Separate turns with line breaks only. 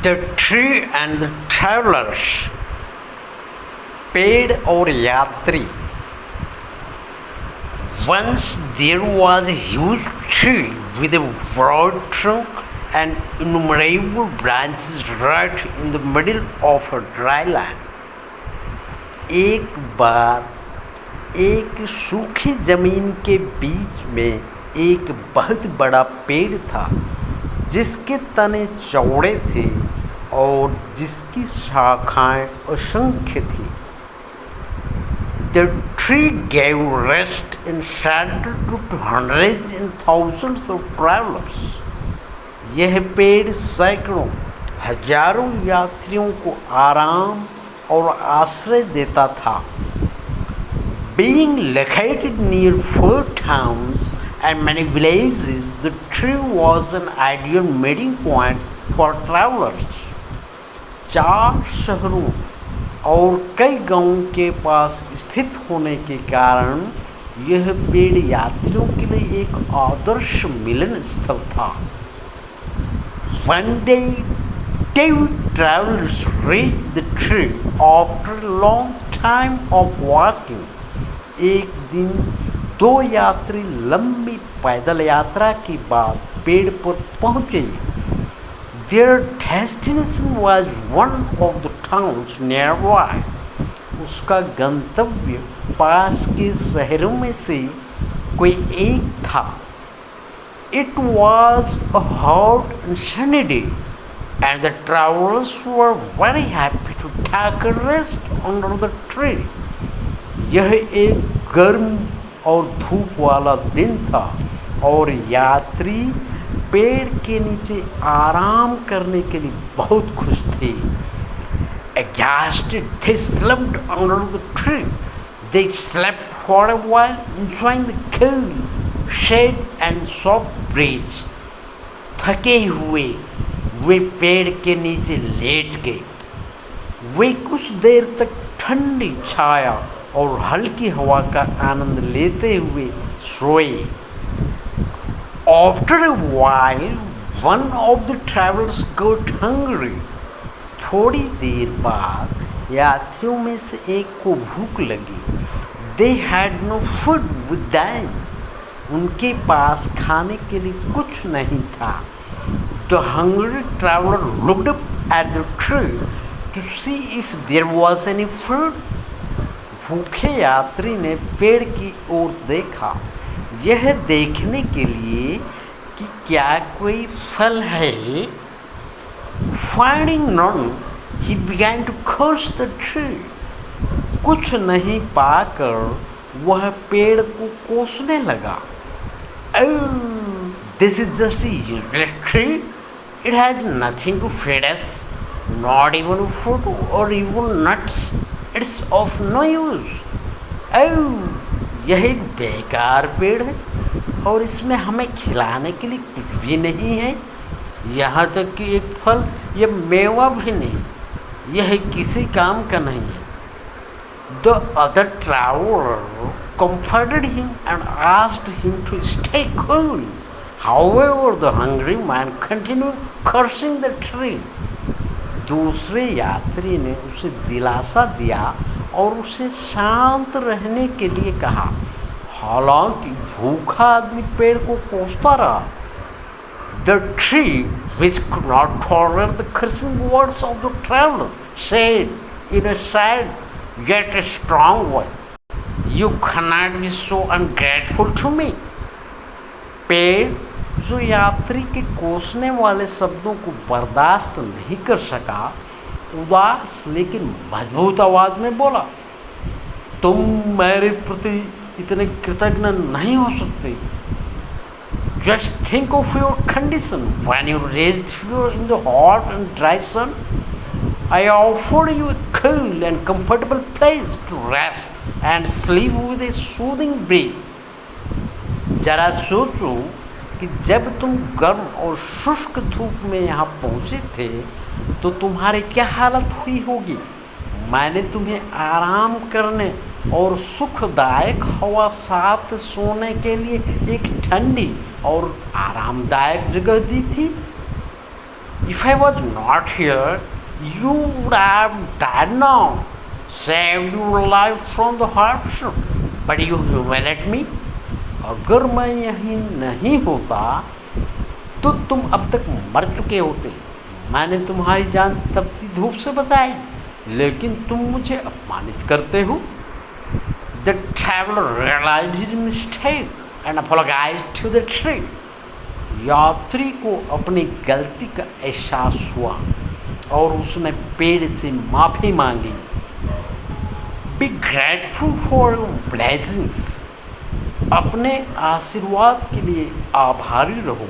The tree and the travelers, पेड़ और यात्री. Once there was a huge tree with a broad trunk and innumerable branches right in the middle of a dry land. एक बार एक सूखी जमीन के बीच में एक बहुत बड़ा पेड़ था जिसके तने चौड़े थे और जिसकी शाखाएं असंख्य थी. The tree gave rest and shelter to hundreds and thousands of travelers. यह पेड़ सैकड़ों हजारों यात्रियों को आराम और आश्रय देता था. Being located near 4 towns and many villages, the tree was an ideal meeting point for travelers. 4 शहरों और कई गांवों के पास स्थित होने के कारण यह पेड़ यात्रियों के लिए एक आदर्श मिलन स्थल था. One day, 2 travelers reached the tree after a long time of walking. एक दिन 2 यात्री लंबी पैदल यात्रा के बाद पेड़ पर पहुंचे. Their destination was one of the towns nearby. उसका गंतव्य पास के शहरों में से कोई एक था. It was a hot and sunny day, and the travelers were very happy to take a rest under the tree. यह एक गर्म और धूप वाला दिन था और यात्री पेड़ के नीचे आराम करने के लिए बहुत खुश थे. Exhausted, they slumped under the tree. They slept for a while, enjoying the cool shade and the soft breeze. थके हुए वे पेड़ के नीचे लेट गए. वे कुछ देर तक ठंडी छाया और हल्की हवा का आनंद लेते हुए सोए. After a while, one of the travelers got hungry. थोड़ी देर बाद यात्रियों में से एक को भूख लगी. They had no food with them. उनके पास खाने के लिए कुछ नहीं था. The hungry traveler looked up at the tree to see if there was any food. भूखे यात्री ने पेड़ की ओर देखा यह देखने के लिए कि क्या कोई फल है. Finding none, he began to curse the tree. कुछ नहीं पाकर वह पेड़ को कोसने लगा. Oh, this is just a useless tree. It has nothing to feed us, not even food or even nuts. It's of no use. Oh, यह एक बेकार पेड़ है और इसमें हमें खिलाने के लिए कुछ भी नहीं है. यहाँ तक कि एक फल या मेवा भी नहीं. यह किसी काम का नहीं है. The other traveler comforted him and asked him to stay cool. However, the hungry man continued cursing the tree. दूसरे यात्री ने उसे दिलासा दिया और उसे शांत रहने के लिए कहा. हालांकि भूखा आदमी पेड़ को कोसता रहा. The tree, which could not tolerate the cursing words of the traveler, said in a sad yet a strong voice, "You cannot be so ungrateful to me." पेड़ जो यात्री के कोसने वाले शब्दों को बर्दाश्त नहीं कर सका उदास लेकिन मजबूत आवाज में बोला, तुम मेरे प्रति इतने कृतज्ञ नहीं हो सकते. Just think of your condition when you raised fear in the hot and dry sun. I offered you a cool and comfortable place to rest and sleep with a soothing breeze. जरा सोचो कि जब तुम गर्म और शुष्क धूप में यहाँ पहुँचे थे तो तुम्हारी क्या हालत हुई होगी. मैंने तुम्हें आराम करने और सुखदायक हवा साथ सोने के लिए एक ठंडी और आरामदायक जगह दी थी. If I was not here, you would have died now, saved your life from the hardship. But you humiliate me. अगर मैं यहीं नहीं होता तो तुम अब तक मर चुके होते। मैंने तुम्हारी जान तपती धूप से बचाई, लेकिन तुम मुझे अपमानित करते हो। The traveler realized his mistake and apologized to the tree. यात्री को अपनी गलती का एहसास हुआ और उसने पेड़ से माफ़ी मांगी। Be grateful for your blessings. अपने आशीर्वाद के लिए आभारी रहो।